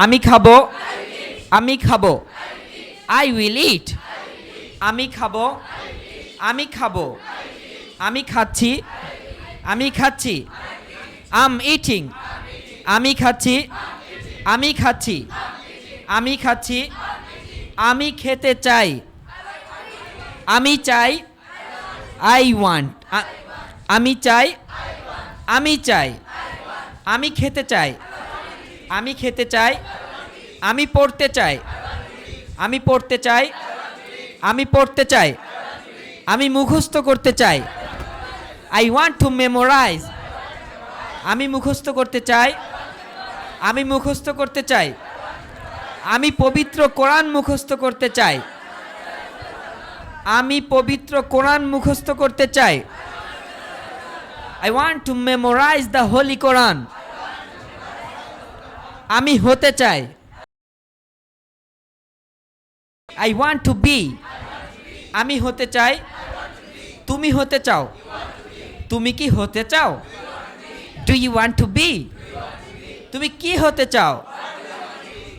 আমি খাবো, আমি খাবো। I will eat. আমি খাবো, আমি খাবো। আমি খাচ্ছি, আমি খাচ্ছি। I'm eating. আমি খাচ্ছি, আমি খাচ্ছি। আমি খাচ্ছি। আমি খেতে চাই, আমি চাই। I want. আমি চাই, আমি চাই। আমি খেতে চাই, আমি খেতে চাই। আমি পড়তে চাই, আমি পড়তে চাই। আমি পড়তে চাই। আমি মুখস্থ করতে চাই। I want to memorize. আমি মুখস্থ করতে চাই, আমি মুখস্থ করতে চাই। আমি পবিত্র কোরআন মুখস্থ করতে চাই, আমি পবিত্র কোরআন মুখস্থ করতে চাই। I want to memorize the Holy Quran. আমি হতে চাই। I want to be. আমি হতে চাই, তুমি হতে চাও। তুমি কি হতে চাও? Do you want to be? তুমি কি হতে চাও?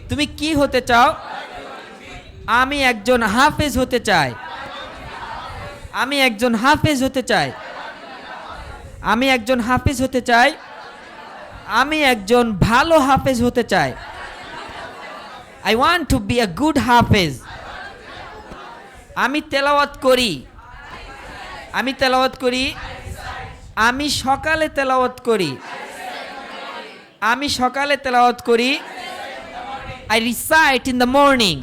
তুমি কি হতে চাও? আমি একজন হাফেজ হতে চাই, আমি একজন হাফেজ হতে চাই। আমি একজন হাফেজ হতে চাই। আমি একজন ভালো হাফেজ হতে চাই। I want to be a good হাফেজ। আমি তেলাওয়াত করি, আমি তেলাওয়াত করি। আমি সকালে তেলাওয়াত করি, আমি সকালে তেলাওয়াত করি। I recite in the morning.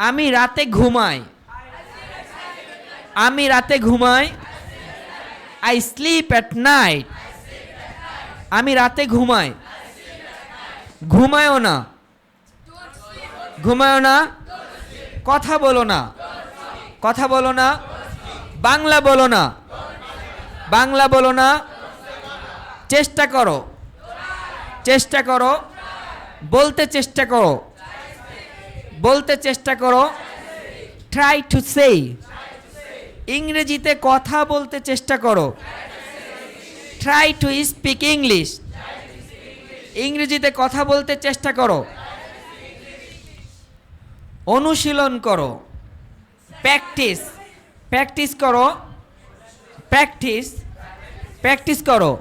আমি রাতে ঘুমাই, আমি রাতে ঘুমাই। I sleep at night. আমি রাতে ঘুমাই। ঘুমায়ও না, ঘুমায়ও না। কথা বলো না, কথা বলো না। বাংলা বলো না, বাংলা বলো না। চেষ্টা করো, চেষ্টা করো। বলতে চেষ্টা করো, বলতে চেষ্টা করো। Try to say. ইংরেজিতে কথা বলতে চেষ্টা করো। Try to speak English. ইংরেজিতে কথা বলতে চেষ্টা করো। অনুশীলন করো, প্র্যাকটিস, প্র্যাকটিস করো। প্র্যাকটিস, প্র্যাকটিস করো,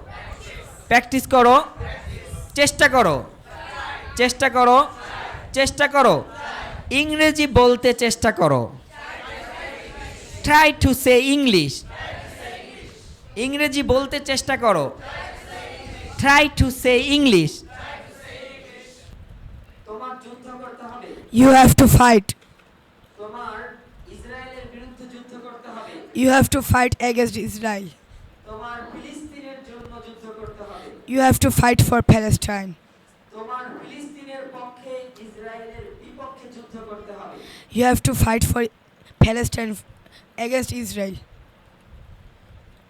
প্র্যাকটিস করো। চেষ্টা করো, চেষ্টা করো, চেষ্টা করো। ইংরেজি বলতে চেষ্টা করো। Try to say English. ইংরেজি বলতে চেষ্টা করো। Try to say English. তোমার যুদ্ধ করতে হবে। You have to fight. তোমার ইসরায়েলের বিরুদ্ধে যুদ্ধ করতে হবে। You have to fight against Israel. তোমার ফিলিস্তিনের জন্য যুদ্ধ করতে হবে। You have to fight for Palestine. তোমার ফিলিস্তিনের পক্ষে ইসরায়েলের বিপক্ষে যুদ্ধ করতে হবে। You have to fight for Palestine against Israel.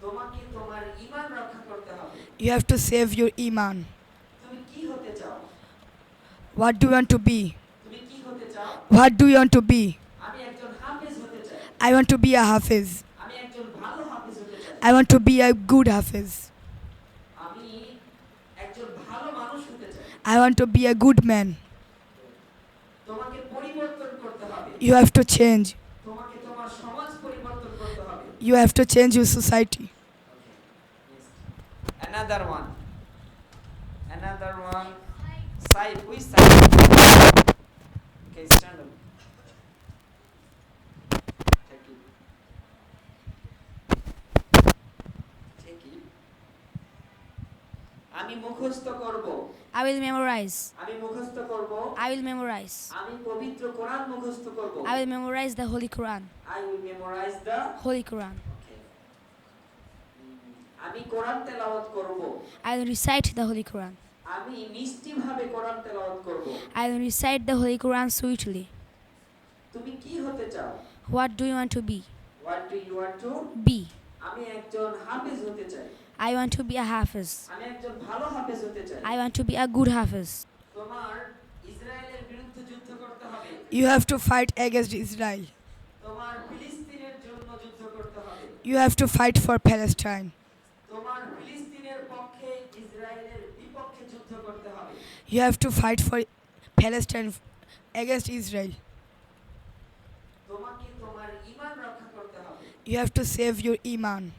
তোমাকে তোমার ঈমান রক্ষা করতে হবে। You have to save your iman. তুমি কি হতে চাও? What do you want to be? তুমি কি হতে চাও? What do you want to be? আমি একজন হাফেজ হতে চাই। I want to be a hafiz. আমি একজন ভালো হাফেজ হতে চাই। I want to be a good hafiz. আমি একজন ভালো মানুষ হতে চাই। I want to be a good man. তোমাকে পরিবর্তন করতে হবে। You have to change. তোমাকে তোমার সমাজ পরিবর্তন করতে হবে। You have to change your society. Another one. Another one. Side. Which side? Okay, stand up. Take it. Take it. আমি মুখস্থ করব। I will memorize. আমি মুখস্থ করব। I will memorize. আমি পবিত্র কোরআন মুখস্থ করব। I will memorize the Holy Quran. I will memorize the Holy Quran. Okay. আমি কোরআন তেলাওয়াত করব। I will recite the Holy Quran. আমি মিষ্টিভাবে কোরআন তেলাওয়াত করব। I will recite the Holy Quran sweetly. তুমি কি হতে চাও? What do you want to be? What do you want to? Be. আমি একজন হাফেজ হতে চাই। I want to be a hafiz. আমি একজন ভালো হাফেজ হতে চাই। I want to be a good hafiz. তোমার ইসরায়েলের বিরুদ্ধে যুদ্ধ করতে হবে। You have to fight against Israel. তোমার ফিলিস্তিনের জন্য যুদ্ধ করতে হবে। You have to fight for Palestine. তোমার ফিলিস্তিনের পক্ষে ইসরায়েলের বিপক্ষে যুদ্ধ করতে হবে। You have to fight for Palestine against Israel. তোমাকে তোমার ঈমান রক্ষা করতে হবে। You have to save your iman.